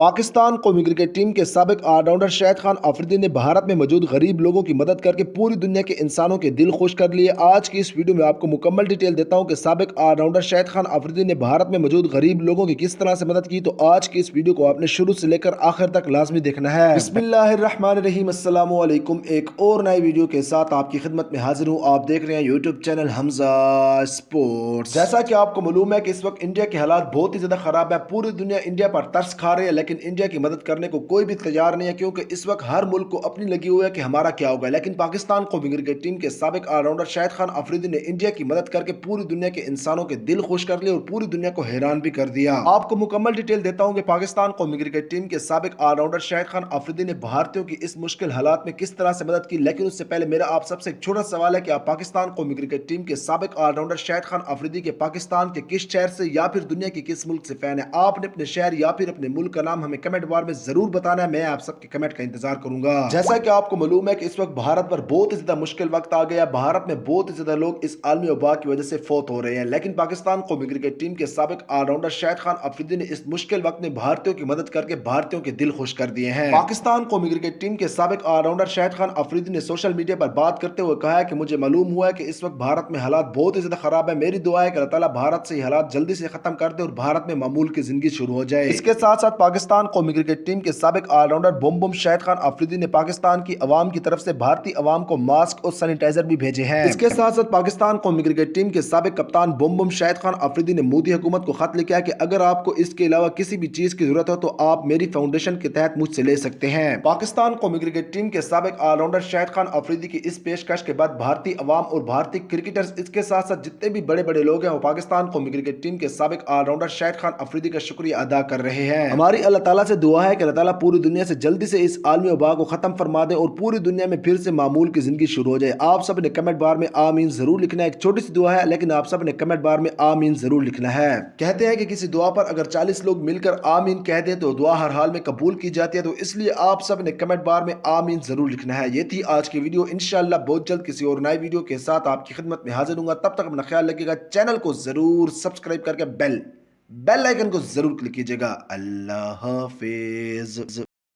पाकिस्तान कौमी cricket team के साबिक ऑलराउंडर शाहिद खान अफरीदी ने भारत में मौजूद गरीब लोगों की मदद करके पूरी दुनिया के इंसानों के दिल खुश कर लिए। आज की इस वीडियो में आपको मुकम्मल डिटेल देता हूं कि साबिक ऑलराउंडर शाहिद खान अफरीदी ने भारत में मौजूद गरीब लोगों की किस तरह से मदद की। तो आज की इस वीडियो को आपने शुरू से लेकर आखिर तक लाजमी देखना है। बिस्मिल्लाहिर्रहमानिर्रहीम, अस्सलाम वालेकुम। एक और नई वीडियो के साथ आपकी खिदमत में हाजिर हूँ। आप देख रहे हैं यूट्यूब चैनल हमजा स्पोर्ट्स। जैसा कि आपको मालूम है कि इस वक्त इंडिया के हालात बहुत ही ज्यादा खराब है। पूरी दुनिया इंडिया पर तरस खा रही है, लेकिन इंडिया की मदद करने को कोई भी तैयार नहीं है, क्योंकि इस वक्त हर मुल्क को अपनी लगी हुई है कि हमारा क्या होगा। लेकिन पाकिस्तान कौमी क्रिकेट टीम के साबिक ऑलराउंडर शाहिद खान अफरीदी ने इंडिया की मदद करके पूरी दुनिया के इंसानों के दिल खुश कर लिए और पूरी दुनिया को हैरान भी कर दिया। आपको मुकम्मल डिटेल देता हूं कि पाकिस्तान कौमी क्रिकेट टीम के साबिक ऑलराउंडर शाहिद खान अफरीदी ने भारतीयों की इस मुश्किल हालात में किस तरह से मदद की। लेकिन उससे पहले मेरा आप सबसे एक छोटा सवाल है कि आप पाकिस्तान कौमी क्रिकेट टीम के साबिक ऑलराउंडर शाहिद खान अफरीदी के पाकिस्तान के किस शहर से या फिर दुनिया के किस मुल्क से फैन है। आपने अपने शहर या फिर अपने मुल्क का नाम हमें कमेंट बार में जरूर बताना है। मैं आप सबके कमेंट का इंतजार करूंगा। जैसा कि आपको मालूम है कि इस वक्त भारत पर बहुत ही ज्यादा मुश्किल वक्त आ गया। भारत में बहुत ही ज्यादा लोग इस आलमी वबा की वजह से फौत हो रहे हैं, लेकिन पाकिस्तान कौमी क्रिकेट टीम के साबिक ऑलराउंडर शाहिद खान अफरीदी ने इस मुश्किल वक्त में भारतीयों की मदद करके भारतीयों के दिल खुश कर दिए हैं। पाकिस्तान कौमी क्रिकेट टीम के साबिक ऑलराउंडर शाहिद खान अफरीदी ने सोशल मीडिया पर बात करते हुए कहा है कि मुझे मालूम हुआ है कि इस वक्त भारत में हालात बहुत ही ज्यादा खराब है। मेरी दुआ है कि अल्लाह ताला भारत से हालात जल्दी से खत्म कर दे और भारत में मामूल की जिंदगी शुरू हो जाए। इसके साथ साथ पाकिस्तान कौमी क्रिकेट टीम के साबिक ऑलराउंडर बुम शाहिद खान अफरीदी ने पाकिस्तान की अवाम की तरफ से भारतीय अवाम को मास्क और सैनिटाइजर भी भेजे हैं। इसके साथ साथ पाकिस्तान कौमी क्रिकेट टीम के साबिक कप्तान बुम शाहिद खान अफरीदी ने मोदी हुकूमत को खत लिखा है कि अगर आपको इसके अलावा किसी भी चीज की जरूरत हो तो आप मेरी फाउंडेशन के तहत मुझसे ले सकते हैं। पाकिस्तान कौमी क्रिकेट टीम के साबिक ऑलराउंडर शाहिद खान अफरीदी की इस पेशकश के बाद भारतीय अवाम और भारतीय क्रिकेटर्स, इसके साथ साथ जितने भी बड़े बड़े लोग हैं, वो पाकिस्तान कौमी क्रिकेट टीम के साबिक ऑलराउंडर शाहिद खान अफरीदी का शुक्रिया अदा कर रहे हैं। हमारी अल्लाह ताला से दुआ है कि अल्लाह ताला पूरी दुनिया से जल्दी से इस आलमी वबा को खत्म फरमा दे और पूरी दुनिया में फिर से मामूल की जिंदगी शुरू हो जाए। आप सब ने कमेंट बार में आमीन जरूर लिखना है। एक छोटी सी दुआ है, लेकिन आप सब ने कमेंट बार में आमीन जरूर लिखना है। कहते हैं कि किसी दुआ पर अगर 40 लोग मिलकर आमीन कह दे तो दुआ हर हाल में कबूल की जाती है। तो इसलिए आप सब ने कमेंट बार में आमीन जरूर लिखना है। ये थी आज की वीडियो। इंशाल्लाह बहुत जल्द किसी और नई वीडियो के साथ आपकी खिदमत में हाजिर हूंगा। तब तक अपना ख्याल रखिएगा। चैनल को जरूर सब्सक्राइब करके बेल आइकन को जरूर क्लिक कीजिएगा। अल्लाह हाफिज।